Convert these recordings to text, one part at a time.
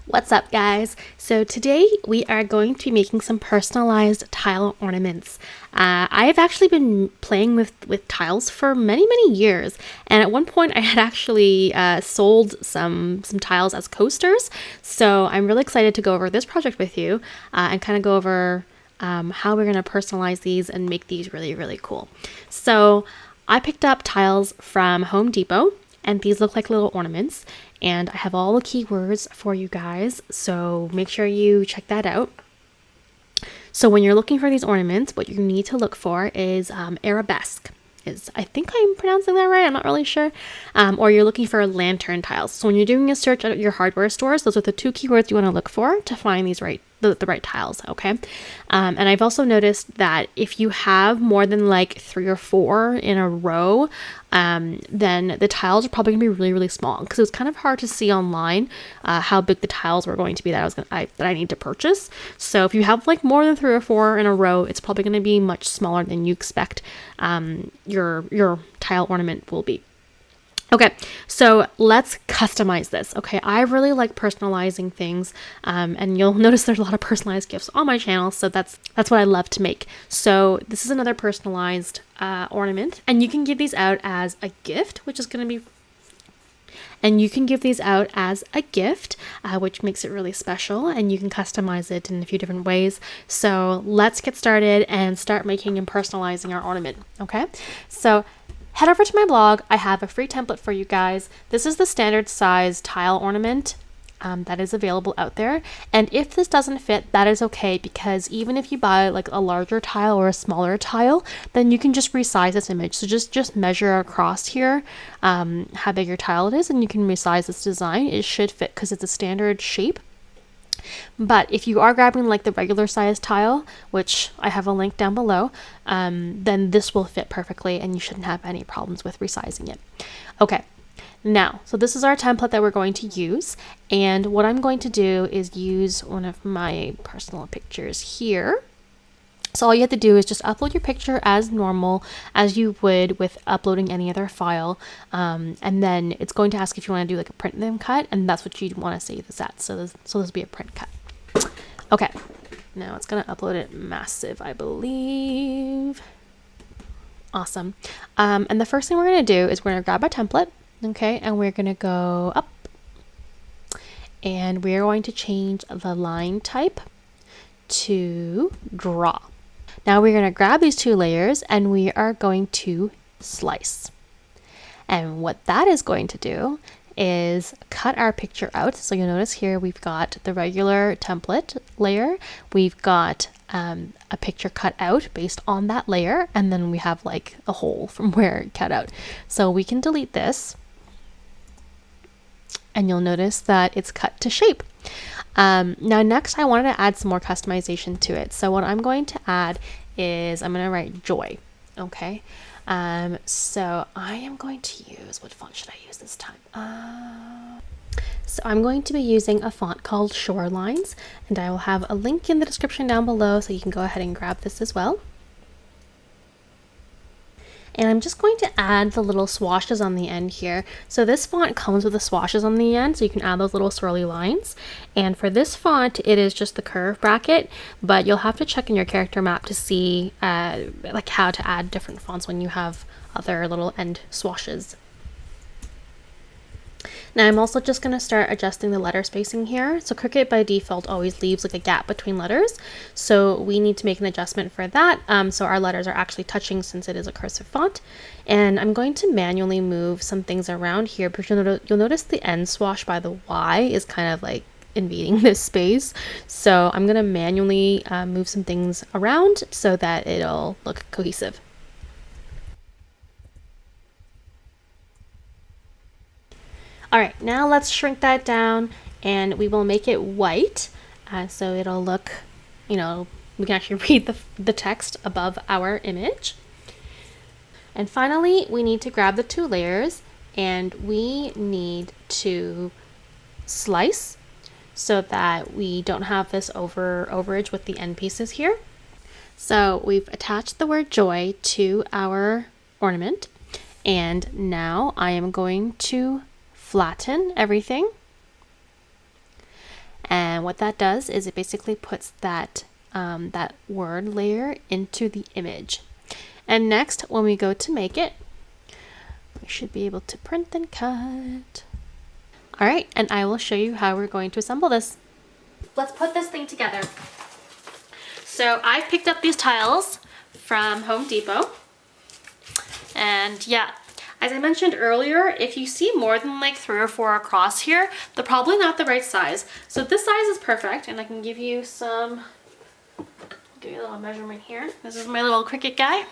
What's up, guys? So today we are going to be making some personalized tile ornaments. I've actually been playing with tiles for many years, and at one point I had actually sold some tiles as coasters. So I'm really excited to go over this project with you and kind of go over how we're going to personalize these and make these really cool. So I picked up tiles from Home Depot, and these look like little ornaments, and I have all the keywords for you guys, so make sure you check that out. So when you're looking for these ornaments, what you need to look for is Arabesque. I think I'm pronouncing that right, I'm not really sure. Or you're looking for lantern tiles. So when you're doing a search at your hardware stores, those are the two keywords you want to look for to find these the right tiles, okay? And I've also noticed that if you have more than like 3 or 4 in a row, then the tiles are probably gonna be really small, because it was kind of hard to see online how big the tiles were going to be that I need to purchase. So if you have like more than 3 or 4 in a row, it's probably going to be much smaller than you expect your tile ornament will be. Okay, so let's customize this. Okay, I really like personalizing things, and you'll notice there's a lot of personalized gifts on my channel, so that's what I love to make. So this is another personalized ornament, and you can give these out as a gift, which is going to be which makes it really special, and you can customize it in a few different ways. So let's get started and start making and personalizing our ornament. Okay, so head over to my blog. I have a free template for you guys. This is the standard size tile ornament that is available out there. And if this doesn't fit, that is okay, because even if you buy like a larger tile or a smaller tile, then you can just resize this image. So just measure across here how big your tile it is, and you can resize this design. It should fit because it's a standard shape. But if you are grabbing like the regular size tile, which I have a link down below, then this will fit perfectly and you shouldn't have any problems with resizing it. Okay, now, so this is our template that we're going to use, and what I'm going to do is use one of my personal pictures here. So all you have to do is just upload your picture as normal as you would with uploading any other file, and then it's going to ask if you want to do like a print and cut, and that's what you want to save this at. So this will be a print cut. Okay, now it's going to upload it massive, I believe. Awesome. And the first thing we're going to do is we're going to grab our template, okay, and we're going to go up, and we're going to change the line type to draw. Now we're going to grab these 2 layers and we are going to slice. And what that is going to do is cut our picture out. So you'll notice here we've got the regular template layer, we've got a picture cut out based on that layer, and then we have like a hole from where it cut out. So we can delete this, and you'll notice that it's cut to shape. Now next I wanted to add some more customization to it. So what I'm going to add is I'm going to write joy. Okay, so I am going to use, what font should I use this time? So I'm going to be using a font called Shorelines, and I will have a link in the description down below, so you can go ahead and grab this as well. And I'm just going to add the little swashes on the end here. So this font comes with the swashes on the end, so you can add those little swirly lines. And for this font, it is just the curve bracket, but you'll have to check in your character map to see like how to add different fonts when you have other little end swashes. Now I'm also just going to start adjusting the letter spacing here. So Cricut by default always leaves like a gap between letters, so we need to make an adjustment for that, so our letters are actually touching since it is a cursive font. And I'm going to manually move some things around here, because you'll notice the end swash by the Y is kind of like invading this space. So I'm going to manually move some things around so that it'll look cohesive. All right, now let's shrink that down, and we will make it white, so it'll look, you know, we can actually read the text above our image. And finally, we need to grab the 2 layers, and we need to slice so that we don't have this overage with the end pieces here. So we've attached the word joy to our ornament, and now I am going to flatten everything And what that does is it basically puts that that word layer into the image. And next, when we go to make it, we should be able to print and cut. All right, and I will show you how we're going to assemble this. Let's put this thing together. So I picked up these tiles from Home Depot. And yeah, as I mentioned earlier, if you see more than like 3 or 4 across here, they're probably not the right size. So this size is perfect, and I can give you some, give you a little measurement here. This is my little Cricut guy.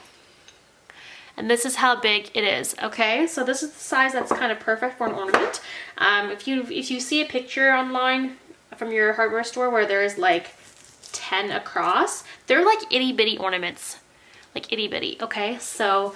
And this is how big it is, okay? So this is the size that's kind of perfect for an ornament. If you see a picture online from your hardware store where there's like 10 across, they're like itty bitty ornaments, like itty bitty, okay? So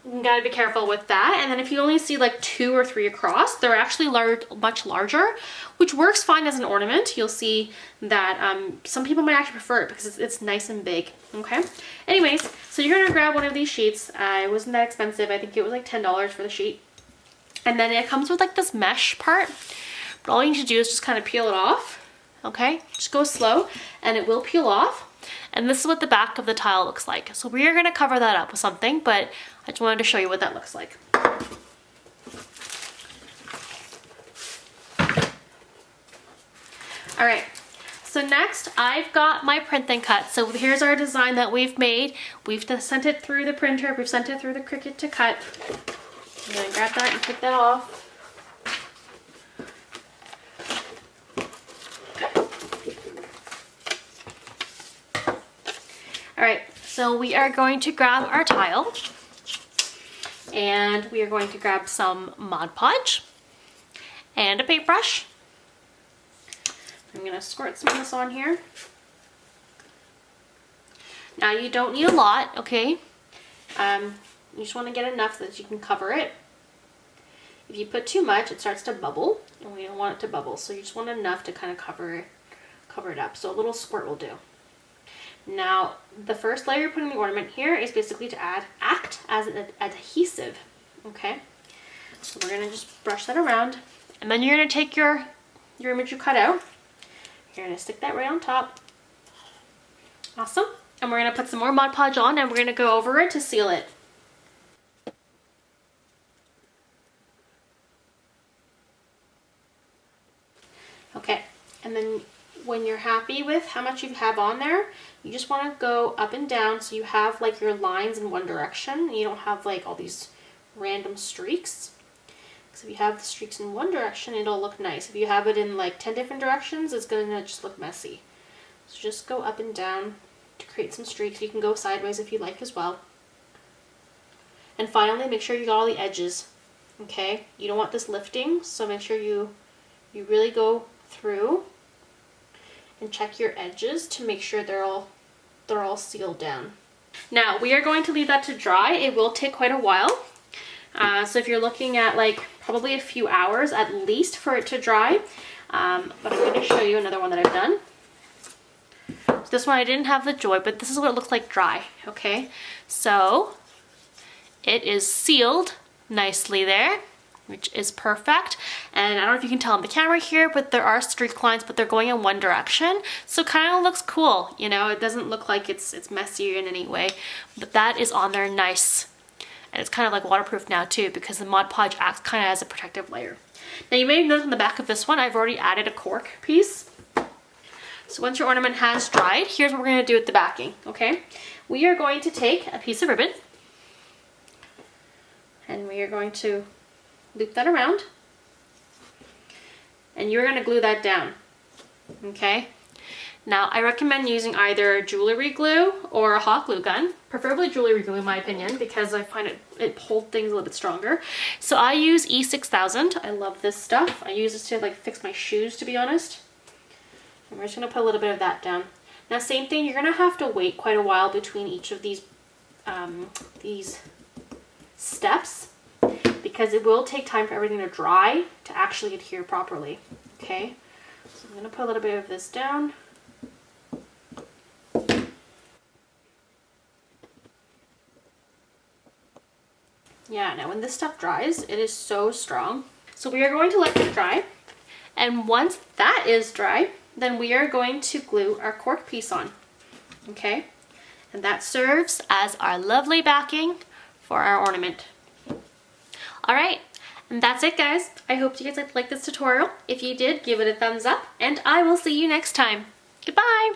you gotta be careful with that. And then if you only see like 2 or 3 across, they're actually much larger, which works fine as an ornament. You'll see that some people might actually prefer it because it's nice and big, okay? Anyways, so you're gonna grab one of these sheets. It wasn't that expensive. I think it was like $10 for the sheet. And then it comes with like this mesh part. But all you need to do is just kind of peel it off, okay? Just go slow and it will peel off. And this is what the back of the tile looks like. So we are going to cover that up with something, but I just wanted to show you what that looks like. All right, so next I've got my print and cut. So here's our design that we've made. We've sent it through the printer. We've sent it through the Cricut to cut. I'm going to grab that and take that off. All right, so we are going to grab our tile and we are going to grab some Mod Podge and a paintbrush. I'm gonna squirt some of this on here. Now you don't need a lot, okay? You just wanna get enough that you can cover it. If you put too much, it starts to bubble and we don't want it to bubble. So you just want enough to kind of cover it up. So a little squirt will do. Now, the first layer you're putting the ornament here is basically to act as an adhesive, okay? So we're gonna just brush that around, and then you're gonna take your image you cut out. You're gonna stick that right on top. Awesome. And we're gonna put some more Mod Podge on, and we're gonna go over it to seal it. Okay, and then when you're happy with how much you have on there, you just want to go up and down so you have like your lines in one direction and you don't have like all these random streaks. Because if you have the streaks in one direction, it'll look nice. If you have it in like 10 different directions, it's going to just look messy. So just go up and down to create some streaks. You can go sideways if you like as well. And finally, make sure you got all the edges, okay? You don't want this lifting, so make sure you really go through and check your edges to make sure they're all sealed down. Now we are going to leave that to dry. It will take quite a while. So if you're looking at like probably a few hours at least for it to dry. But I'm going to show you another one that I've done. So this one I didn't have the joy, but this is what it looks like dry, okay? So it is sealed nicely there, which is perfect. And I don't know if you can tell on the camera here, but there are streak lines, but they're going in one direction. So it kind of looks cool, you know, it doesn't look like it's messy in any way, but that is on there nice. And it's kind of like waterproof now too, because the Mod Podge acts kind of as a protective layer. Now you may notice on the back of this one, I've already added a cork piece. So once your ornament has dried, here's what we're gonna do with the backing, okay? We are going to take a piece of ribbon and we are going to loop that around, and you're going to glue that down, okay? Now I recommend using either jewelry glue or a hot glue gun, preferably jewelry glue in my opinion, because I find it holds things a little bit stronger. So I use E6000. I love this stuff. I use this to like fix my shoes, to be honest. And we're just going to put a little bit of that down. Now same thing, you're going to have to wait quite a while between each of these steps, because it will take time for everything to dry to actually adhere properly, okay? So I'm going to put a little bit of this down. Yeah, now when this stuff dries, it is so strong. So we are going to let it dry, And once that is dry, then we are going to glue our cork piece on, okay? And that serves as our lovely backing for our ornament. All right, and that's it, guys. I hope you guys liked this tutorial. If you did, give it a thumbs up, and I will see you next time. Goodbye.